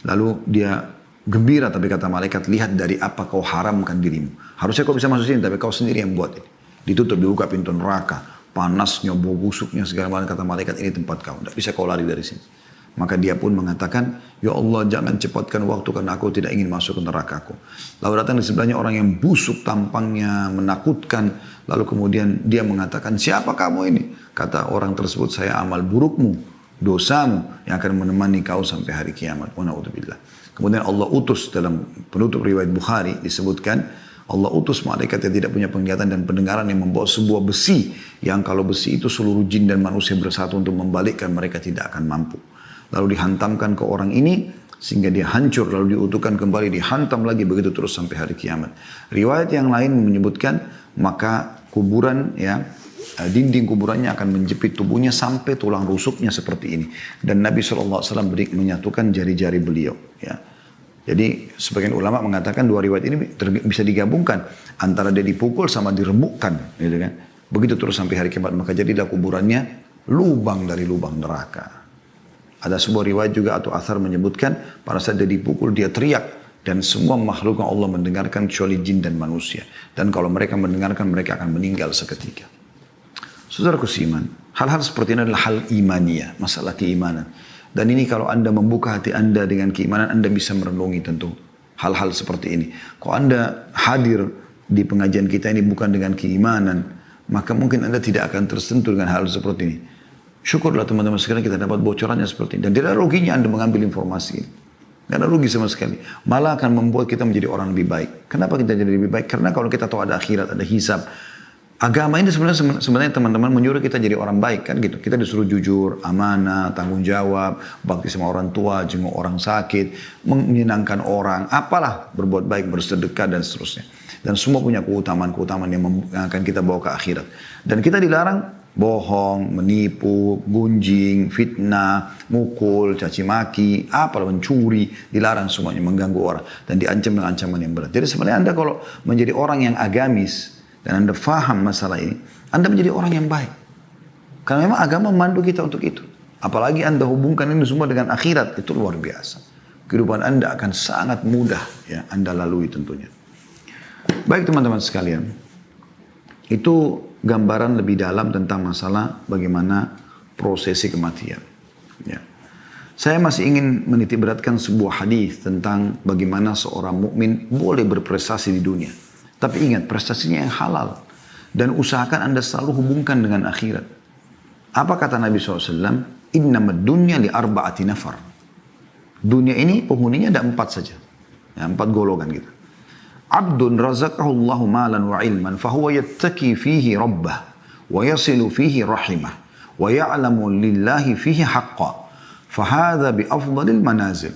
Lalu dia gembira, tapi kata malaikat, lihat dari apa kau haramkan dirimu. Harusnya kau bisa masuk sini, tapi kau sendiri yang buat ini. Ditutup, dibuka pintu neraka. Panasnya, bau busuknya, segala macam. Kata malaikat, ini tempat kau. Tidak bisa kau lari dari sini. Maka dia pun mengatakan, ya Allah jangan cepatkan waktu karena aku tidak ingin masuk ke nerakaku. Lalu datang di sebelahnya orang yang busuk tampangnya, menakutkan. Lalu kemudian dia mengatakan, siapa kamu ini? Kata orang tersebut, saya amal burukmu, dosamu yang akan menemani kau sampai hari kiamat. Wa na'udzubillah. Kemudian Allah utus dalam penutup riwayat Bukhari disebutkan, Allah utus malaikat yang tidak punya penglihatan dan pendengaran yang membawa sebuah besi. Yang kalau besi itu seluruh jin dan manusia bersatu untuk membalikkan, mereka tidak akan mampu. Lalu dihantamkan ke orang ini sehingga dia hancur, lalu diutuhkan kembali, dihantam lagi, begitu terus sampai hari kiamat. Riwayat yang lain menyebutkan maka kuburan ya, dinding kuburannya akan menjepit tubuhnya sampai tulang rusuknya seperti ini. Dan Nabi SAW menyatukan jari-jari beliau ya. Jadi sebagian ulama mengatakan dua riwayat ini bisa digabungkan antara dia dipukul sama diremukkan gitu kan. Begitu terus sampai hari kiamat, maka jadilah kuburannya lubang dari lubang neraka. Ada sebuah riwayat juga atau athar menyebutkan pada saat dia dipukul dia teriak dan semua makhluk Allah mendengarkan kecuali jin dan manusia. Dan kalau mereka mendengarkan mereka akan meninggal seketika. Saudaraku seiman, hal-hal seperti ini adalah hal imaniyah, masalah keimanan. Dan ini kalau Anda membuka hati Anda dengan keimanan, Anda bisa merenungi tentu hal-hal seperti ini. Kalau Anda hadir di pengajian kita ini bukan dengan keimanan, maka mungkin Anda tidak akan tersentuh dengan hal seperti ini. Syukurlah teman-teman sekalian kita dapat bocorannya seperti ini. Dan tidak ada ruginya Anda mengambil informasi ini. Tidak ada rugi sama sekali. Malah akan membuat kita menjadi orang lebih baik. Kenapa kita jadi lebih baik? Karena kalau kita tahu ada akhirat, ada hisab. Agama ini sebenarnya teman-teman menyuruh kita jadi orang baik kan gitu. Kita disuruh jujur, amanah, tanggung jawab, bakti sama orang tua, jenguk orang sakit, menyenangkan orang, apalah, berbuat baik, bersedekah dan seterusnya. Dan semua punya keutamaan-keutamaan yang akan kita bawa ke akhirat. Dan kita dilarang bohong, menipu, gunjing, fitnah, mukul, caci maki, apalah, mencuri, dilarang semuanya, mengganggu orang dan diancam dengan ancaman yang berat. Jadi sebenarnya Anda kalau menjadi orang yang agamis dan Anda faham masalah ini, Anda menjadi orang yang baik. Karena memang agama memandu kita untuk itu. Apalagi Anda hubungkan ini semua dengan akhirat, itu luar biasa. Kehidupan Anda akan sangat mudah ya Anda lalui tentunya. Baik teman-teman sekalian, itu gambaran lebih dalam tentang masalah bagaimana prosesi kematian. Ya. Saya masih ingin menitikberatkan sebuah hadis tentang bagaimana seorang mukmin boleh berprestasi di dunia. Tapi ingat, prestasinya yang halal. Dan usahakan Anda selalu hubungkan dengan akhirat. Apa kata Nabi SAW? Innamad dunya li arba'ati nafar. Dunia ini penghuninya ada 4 saja. Ya, 4 golongan gitu. Abdun razaqahullahu malan wa ilman fahuwa yattaki fihi rabbah wa yasilu fihi rahimah wa ya'lamu lillahi fihi haqqa fahadha bi afdalil manazil.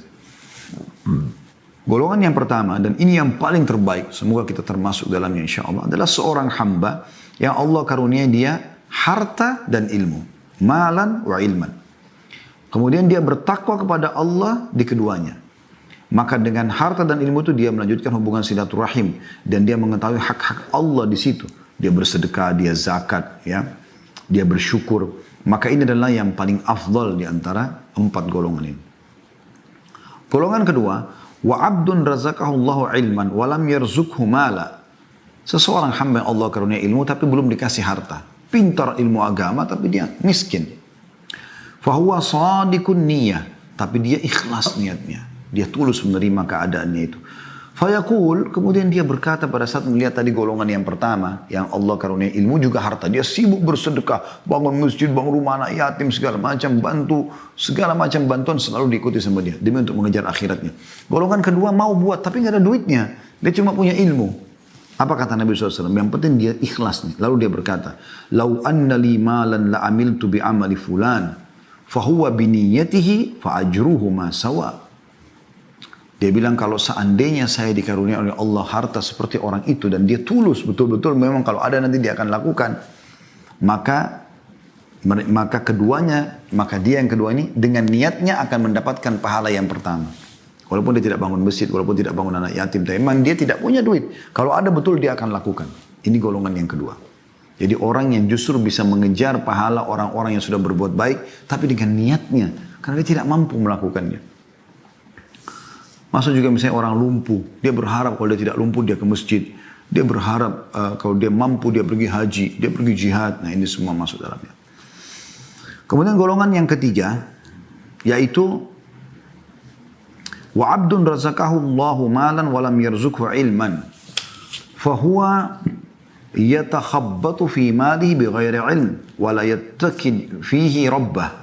Golongan yang pertama dan ini yang paling terbaik, semoga kita termasuk dalamnya insyaallah, adalah seorang hamba yang Allah karunia dia harta dan ilmu, malan wa ilman. Kemudian dia bertakwa kepada Allah di keduanya. Maka dengan harta dan ilmu itu dia melanjutkan hubungan silaturahim dan dia mengetahui hak-hak Allah di situ. Dia bersedekah, dia zakat, ya. Dia bersyukur. Maka ini adalah yang paling afdal di antara 4 golongan ini. Golongan kedua, wa abdun razaqahullahu ilman wa lam yarzuqhu mala. Seseorang hamba yang Allah karunia ilmu tapi belum dikasih harta. Pintar ilmu agama tapi dia miskin. Fahuwa sadikun niyah, tapi dia ikhlas niatnya. Dia tulus menerima keadaannya itu. Fayaqul, kemudian dia berkata pada saat melihat tadi golongan yang pertama, yang Allah karunia ilmu juga harta. Dia sibuk bersedekah, bangun masjid, bangun rumah anak yatim, segala macam, bantu, segala macam bantuan selalu diikuti sama dia. Demi untuk mengejar akhiratnya. Golongan kedua mau buat, tapi nggak ada duitnya. Dia cuma punya ilmu. Apa kata Nabi SAW? Yang penting dia ikhlas nih. Lalu dia berkata, Lau anna li malan la amiltu bi amali fulan, fahuwa biniyatihi fa ajruhu ma sawa. Dia bilang kalau seandainya saya dikarunia oleh Allah harta seperti orang itu dan dia tulus betul-betul memang kalau ada nanti dia akan lakukan, maka dia yang kedua ini dengan niatnya akan mendapatkan pahala yang pertama. Walaupun dia tidak bangun masjid, walaupun tidak bangun anak yatim, tapi memang dia tidak punya duit. Kalau ada betul dia akan lakukan. Ini golongan yang kedua. Jadi orang yang justru bisa mengejar pahala orang-orang yang sudah berbuat baik, tapi dengan niatnya, karena dia tidak mampu melakukannya. Masuk juga misalnya orang lumpuh. Dia berharap kalau dia tidak lumpuh dia ke masjid. Dia berharap kalau dia mampu dia pergi haji. Dia pergi jihad. Nah ini semua masuk dalamnya. Kemudian golongan yang ketiga. Yaitu. Wa abdun razaqahu Allahu malan walam yarzukhu ilman. Fahuwa yatakhabbatu fi malihi bighairi ilm. Wala yattakid fihi rabbah.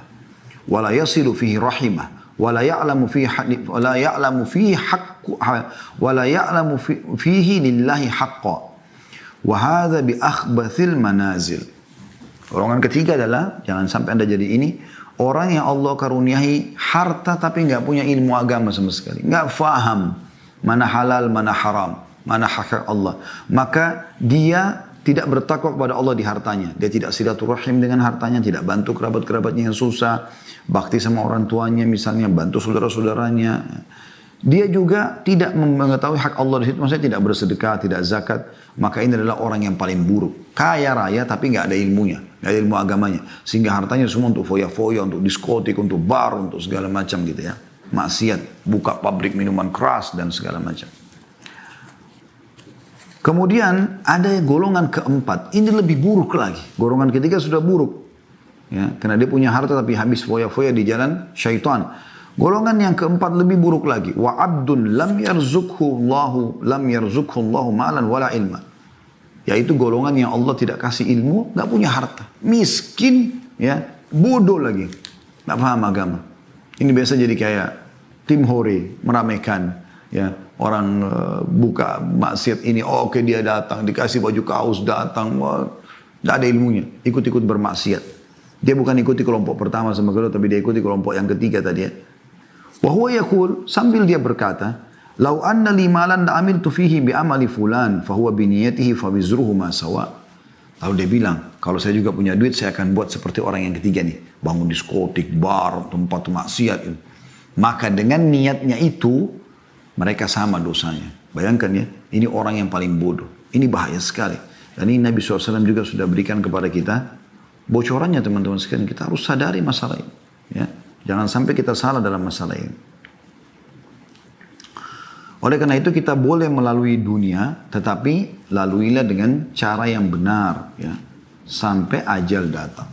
Wala yasilu fihi rahimah. ولا يعلم فيه لله حقا وهذا بأخبث المنازل. Golongan ketiga adalah jangan sampai Anda jadi ini orang yang Allah karuniai harta tapi nggak punya ilmu agama sama sekali, nggak faham mana halal mana haram, mana hak Allah, maka dia tidak bertakwa kepada Allah di hartanya. Dia tidak silaturahim dengan hartanya, tidak bantu kerabat-kerabatnya yang susah, bakti sama orang tuanya misalnya, bantu saudara-saudaranya. Dia juga tidak mengetahui hak Allah di situ, maksudnya tidak bersedekah, tidak zakat. Maka ini adalah orang yang paling buruk. Kaya raya tapi nggak ada ilmunya, nggak ada ilmu agamanya. Sehingga hartanya semua untuk foya-foya, untuk diskotik, untuk bar, untuk segala macam gitu ya. Maksiat, buka pabrik minuman keras dan segala macam. Kemudian ada golongan keempat, ini lebih buruk lagi. Golongan ketiga sudah buruk. Ya, karena dia punya harta tapi habis foya-foya di jalan syaitan. Golongan yang keempat lebih buruk lagi. Wa abdun lam yarzukhu Allahu malan wala ilma. Yaitu golongan yang Allah tidak kasih ilmu, nggak punya harta. Miskin, ya, bodoh lagi. Nggak paham agama. Ini biasa jadi kayak tim hore, meramaikan. Ya, orang buka maksiat ini, oke dia datang, dikasih baju kaos datang, tidak ada ilmunya, ikut-ikut bermaksiat. Dia bukan ikuti kelompok pertama sama kedua, tapi dia ikuti kelompok yang ketiga tadi ya. Wahwa yaqul, sambil dia berkata, lau anna li malan la amiltu fihi bi amali fulan, fahuwa bi niyatihi fa wizruhu ma sawa. Lalu dia bilang, kalau saya juga punya duit, saya akan buat seperti orang yang ketiga nih, bangun diskotik, bar, tempat maksiat itu. Maka dengan niatnya itu mereka sama dosanya. Bayangkan ya, ini orang yang paling bodoh. Ini bahaya sekali. Dan ini Nabi SAW juga sudah berikan kepada kita bocorannya teman-teman sekalian. Kita harus sadari masalah ini. Ya. Jangan sampai kita salah dalam masalah ini. Oleh karena itu kita boleh melalui dunia, tetapi laluilah dengan cara yang benar. Ya. Sampai ajal datang.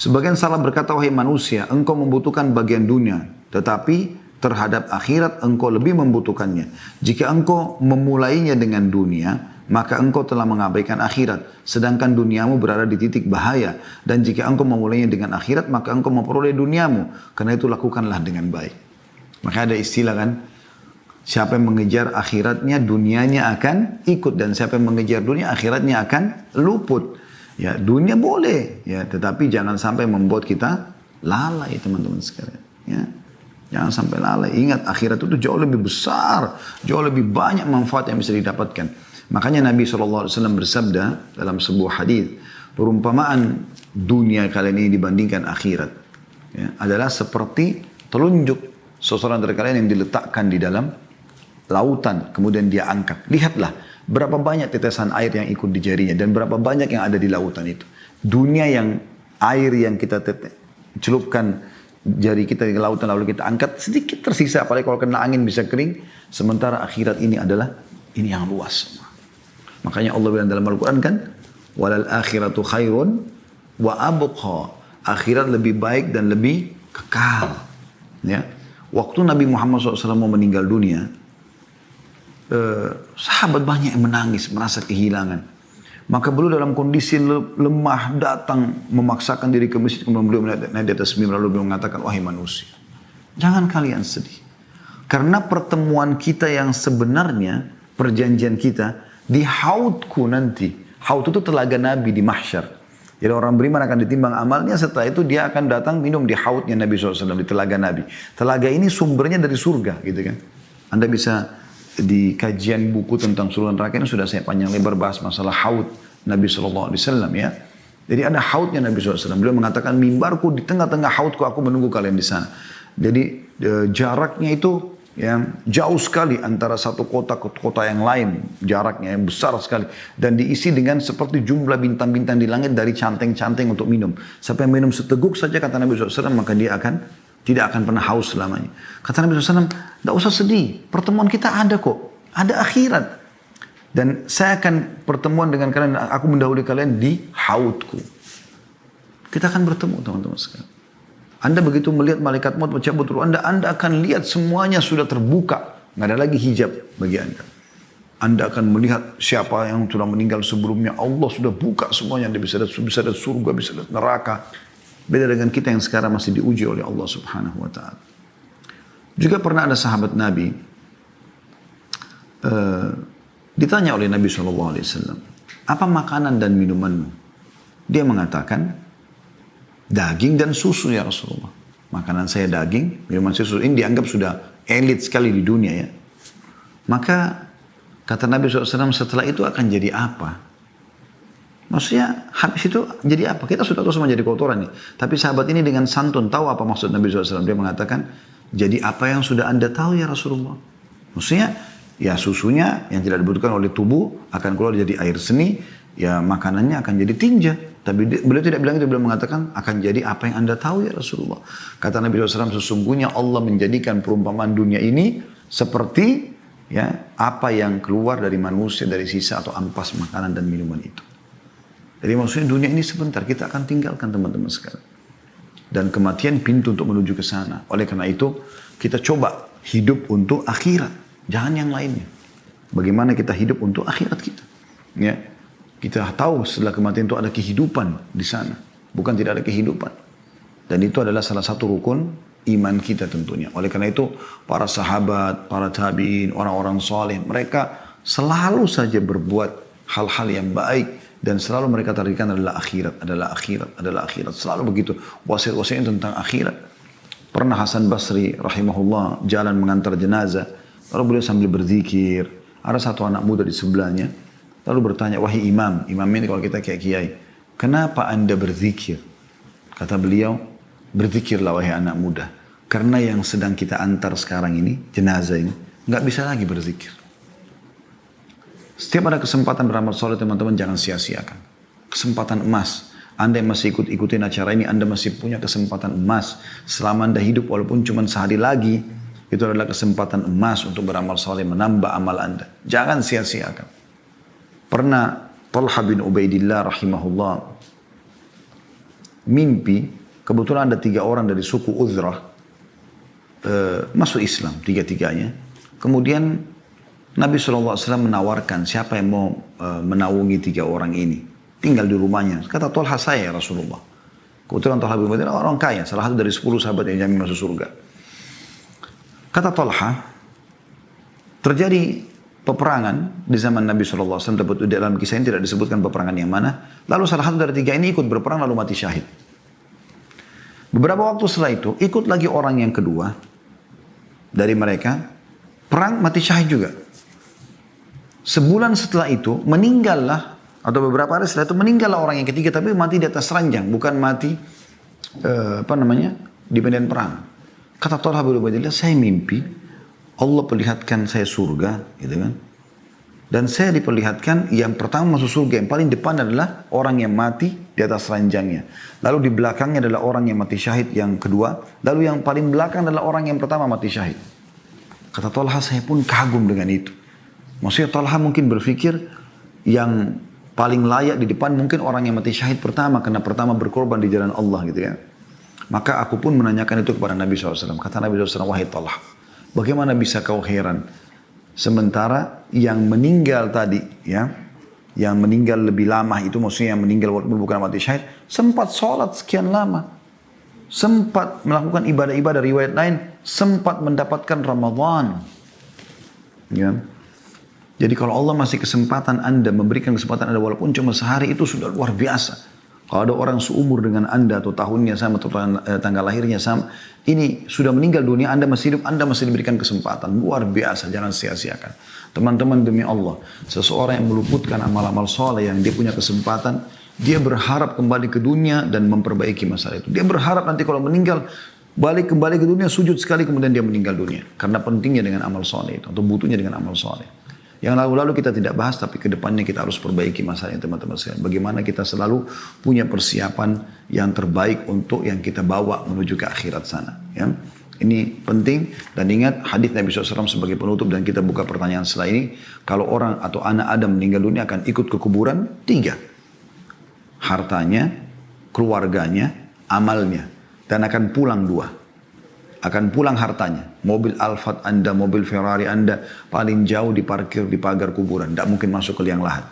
Sebagian salah berkata, wahai manusia, engkau membutuhkan bagian dunia. Tetapi terhadap akhirat engkau lebih membutuhkannya. Jika engkau memulainya dengan dunia, maka engkau telah mengabaikan akhirat. Sedangkan duniamu berada di titik bahaya. Dan jika engkau memulainya dengan akhirat, maka engkau memperoleh duniamu. Karena itu lakukanlah dengan baik. Maka ada istilah kan, siapa yang mengejar akhiratnya, dunianya akan ikut. Dan siapa yang mengejar dunia, akhiratnya akan luput. Ya, dunia boleh, ya, tetapi jangan sampai membuat kita lalai teman-teman sekalian. Ya. Jangan sampai lalai. Ingat akhirat itu jauh lebih besar. Jauh lebih banyak manfaat yang bisa didapatkan. Makanya Nabi SAW bersabda dalam sebuah hadis, perumpamaan dunia kalian ini dibandingkan akhirat. Ya, adalah seperti telunjuk seseorang dari kalian yang diletakkan di dalam lautan. Kemudian dia angkat. Lihatlah berapa banyak tetesan air yang ikut di jarinya. Dan berapa banyak yang ada di lautan itu. Dunia yang air yang kita celupkan jari kita di lautan lalu kita angkat sedikit tersisa, apalagi kalau kena angin bisa kering. Sementara akhirat ini adalah ini yang luas. Makanya Allah bilang dalam Al-Quran kan, walal akhiratu khairun wa abqa. Akhirat lebih baik dan lebih kekal. Ya, waktu Nabi Muhammad SAW mau meninggal dunia, sahabat banyak yang menangis, merasa kehilangan. Maka beliau dalam kondisi lemah datang memaksakan diri ke masjid, kemudian beliau naik di atas mimbar lalu beliau mengatakan, wahai manusia, jangan kalian sedih. Karena pertemuan kita yang sebenarnya, perjanjian kita di haudku nanti. Haud itu telaga Nabi di mahsyar. Jadi orang beriman akan ditimbang amalnya, setelah itu dia akan datang minum di haudnya Nabi SAW, di telaga Nabi. Telaga ini sumbernya dari surga gitu kan. Anda bisa di kajian buku tentang surga neraka ini sudah saya panjang lebar bahas masalah haud Nabi SAW ya. Jadi ada haudnya Nabi SAW. Beliau mengatakan mimbarku di tengah-tengah haudku, aku menunggu kalian di sana. Jadi jaraknya itu ya, jauh sekali antara satu kota ke kota yang lain. Jaraknya yang besar sekali. Dan diisi dengan seperti jumlah bintang-bintang di langit dari canteng-canteng untuk minum. Sampai minum seteguk saja kata Nabi SAW maka dia akan Tidak akan pernah haus selamanya. Kata Nabi SAW, tidak usah sedih. Pertemuan kita ada kok. Ada akhirat. Dan saya akan pertemuan dengan kalian. Aku mendahului kalian di hautku. Kita akan bertemu teman-teman sekalian. Anda begitu melihat malaikat maut mencabut ruh Anda akan lihat semuanya sudah terbuka. Nggak ada lagi hijab bagi Anda. Anda akan melihat siapa yang sudah meninggal sebelumnya. Allah sudah buka semuanya. Anda bisa lihat surga, bisa lihat neraka. Beda dengan kita yang sekarang masih diuji oleh Allah Subhanahu wa ta'ala. Juga pernah ada sahabat Nabi ditanya oleh Nabi SAW, apa makanan dan minumanmu? Dia mengatakan, daging dan susu ya Rasulullah. Makanan saya daging, minuman susu. Ini dianggap sudah elit sekali di dunia ya. Maka kata Nabi SAW, setelah itu akan jadi apa? Maksudnya habis itu jadi apa? Kita sudah tahu semua jadi kotoran nih. Tapi sahabat ini dengan santun tahu apa maksud Nabi SAW. Dia mengatakan, jadi apa yang sudah Anda tahu ya Rasulullah? Maksudnya ya susunya yang tidak dibutuhkan oleh tubuh akan keluar jadi air seni. Ya makanannya akan jadi tinja. Tapi beliau tidak bilang itu. Beliau mengatakan akan jadi apa yang Anda tahu ya Rasulullah. Kata Nabi SAW, sesungguhnya Allah menjadikan perumpamaan dunia ini seperti ya apa yang keluar dari manusia dari sisa atau ampas makanan dan minuman itu. Jadi maksudnya dunia ini sebentar, kita akan tinggalkan teman-teman sekalian. Dan kematian pintu untuk menuju ke sana. Oleh karena itu, kita coba hidup untuk akhirat. Jangan yang lainnya. Bagaimana kita hidup untuk akhirat kita. Ya. Kita tahu setelah kematian itu ada kehidupan di sana. Bukan tidak ada kehidupan. Dan itu adalah salah satu rukun iman kita tentunya. Oleh karena itu, para sahabat, para tabi'in, orang-orang soleh, mereka selalu saja berbuat hal-hal yang baik. Dan selalu mereka tarikan adalah akhirat, adalah akhirat, adalah akhirat. Selalu begitu. Wasiat-wasiatnya tentang akhirat. Pernah Hasan Basri rahimahullah jalan mengantar jenazah. Lalu beliau sambil berzikir. Ada satu anak muda di sebelahnya. Lalu bertanya, wahai imam. Imam ini kalau kita kayak kiai. Kenapa anda berzikir? Kata beliau, berzikirlah wahai anak muda. Karena yang sedang kita antar sekarang ini, jenazah ini, nggak bisa lagi berzikir. Setiap ada kesempatan beramal soleh teman-teman jangan sia-siakan. Kesempatan emas. Anda yang masih ikutin acara ini, Anda masih punya kesempatan emas. Selama Anda hidup walaupun cuma sehari lagi, itu adalah kesempatan emas untuk beramal soleh, menambah amal Anda. Jangan sia-siakan. Pernah Talha bin Ubaidillah rahimahullah mimpi, kebetulan ada 3 orang dari suku Uzrah masuk Islam, 3-3-nya. Kemudian Nabi SAW menawarkan siapa yang mau menaungi 3 orang ini. Tinggal di rumahnya. Kata Talha, saya ya Rasulullah. Kebetulan Talha bin Ubaidillah orang kaya. Salah satu dari 10 sahabat yang jamin masuk surga. Kata Talha, terjadi peperangan di zaman Nabi SAW. Dalam kisah ini tidak disebutkan peperangan yang mana. Lalu salah satu dari 3 ini ikut berperang lalu mati syahid. Beberapa waktu setelah itu ikut lagi orang yang kedua dari mereka. Perang mati syahid juga. Sebulan setelah itu meninggallah, atau beberapa hari setelah itu meninggallah orang yang ketiga, tapi mati di atas ranjang, bukan mati di medan perang. Kata Talha bin Ubaidillah, saya mimpi Allah perlihatkan saya surga, gitu kan? Dan saya diperlihatkan yang pertama masuk surga, yang paling depan adalah orang yang mati di atas ranjangnya. Lalu di belakangnya adalah orang yang mati syahid yang kedua, lalu yang paling belakang adalah orang yang pertama mati syahid. Kata Talha, saya pun kagum dengan itu. Maksudnya Talha mungkin berpikir yang paling layak di depan mungkin orang yang mati syahid pertama. Karena pertama berkorban di jalan Allah gitu ya. Maka aku pun menanyakan itu kepada Nabi SAW. Kata Nabi SAW, wahai Talha, bagaimana bisa kau heran? Sementara yang meninggal tadi ya, yang meninggal lebih lama itu maksudnya yang meninggal walaupun bukan mati syahid, sempat sholat sekian lama. Sempat melakukan ibadah-ibadah riwayat lain, sempat mendapatkan Ramadan. Ya. Jadi kalau Allah masih kesempatan Anda, memberikan kesempatan Anda walaupun cuma sehari, itu sudah luar biasa. Kalau ada orang seumur dengan Anda atau tahunnya sama atau tanggal lahirnya sama, ini sudah meninggal dunia, Anda masih hidup, Anda masih diberikan kesempatan. Luar biasa, jangan sia-siakan. Teman-teman demi Allah, seseorang yang meluputkan amal-amal soleh yang dia punya kesempatan, dia berharap kembali ke dunia dan memperbaiki masalah itu. Dia berharap nanti kalau meninggal, balik kembali ke dunia, sujud sekali kemudian dia meninggal dunia. Karena pentingnya dengan amal soleh itu, atau butuhnya dengan amal soleh. Yang lalu-lalu kita tidak bahas, tapi ke depannya kita harus perbaiki masalahnya teman-teman sekalian. Bagaimana kita selalu punya persiapan yang terbaik untuk yang kita bawa menuju ke akhirat sana. Ya. Ini penting, dan ingat hadis Nabi SAW sebagai penutup, dan kita buka pertanyaan setelah ini. Kalau orang atau anak Adam meninggal dunia akan ikut ke kuburan, 3. Hartanya, keluarganya, amalnya. Dan akan pulang 2. Akan pulang hartanya. Mobil Alphard Anda, mobil Ferrari Anda paling jauh diparkir di pagar kuburan. Tidak mungkin masuk ke liang lahat.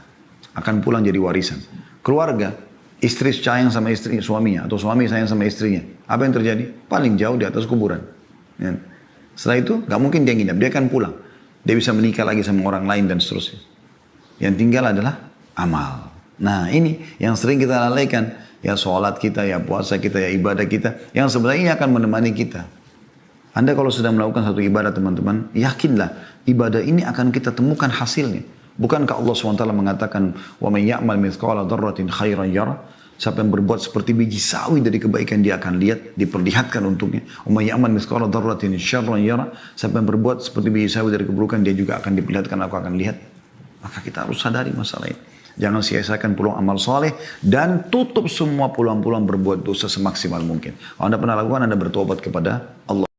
Akan pulang jadi warisan. Keluarga, istri sayang sama istri suaminya, atau suami sayang sama istrinya. Apa yang terjadi? Paling jauh di atas kuburan. Ya. Setelah itu gak mungkin dia nginap, dia akan pulang. Dia bisa menikah lagi sama orang lain dan seterusnya. Yang tinggal adalah amal. Nah ini yang sering kita lalaikan. Ya sholat kita, ya puasa kita, ya ibadah kita. Yang sebenarnya akan menemani kita. Anda kalau sudah melakukan satu ibadah teman-teman, yakinlah ibadah ini akan kita temukan hasilnya. Bukankah Allah SWT mengatakan, وَمَنْ يَعْمَلْ مِثْقَالَ ذَرَّةٍ خَيْرًا يَرَى. Siapa yang berbuat seperti biji sawi dari kebaikan dia akan lihat, diperlihatkan untuknya. وَمَنْ يَعْمَلْ مِثْقَالَ ذَرَّةٍ شَرًّا يَرَى. Siapa yang berbuat seperti biji sawi dari keburukan, dia juga akan diperlihatkan, aku akan lihat. Maka kita harus sadari masalah ini. Jangan sia-siakan peluang amal soleh, dan tutup semua peluang-peluang berbuat dosa semaksimal mungkin. Kalau Anda pernah lakukan, Anda bertobat kepada Allah.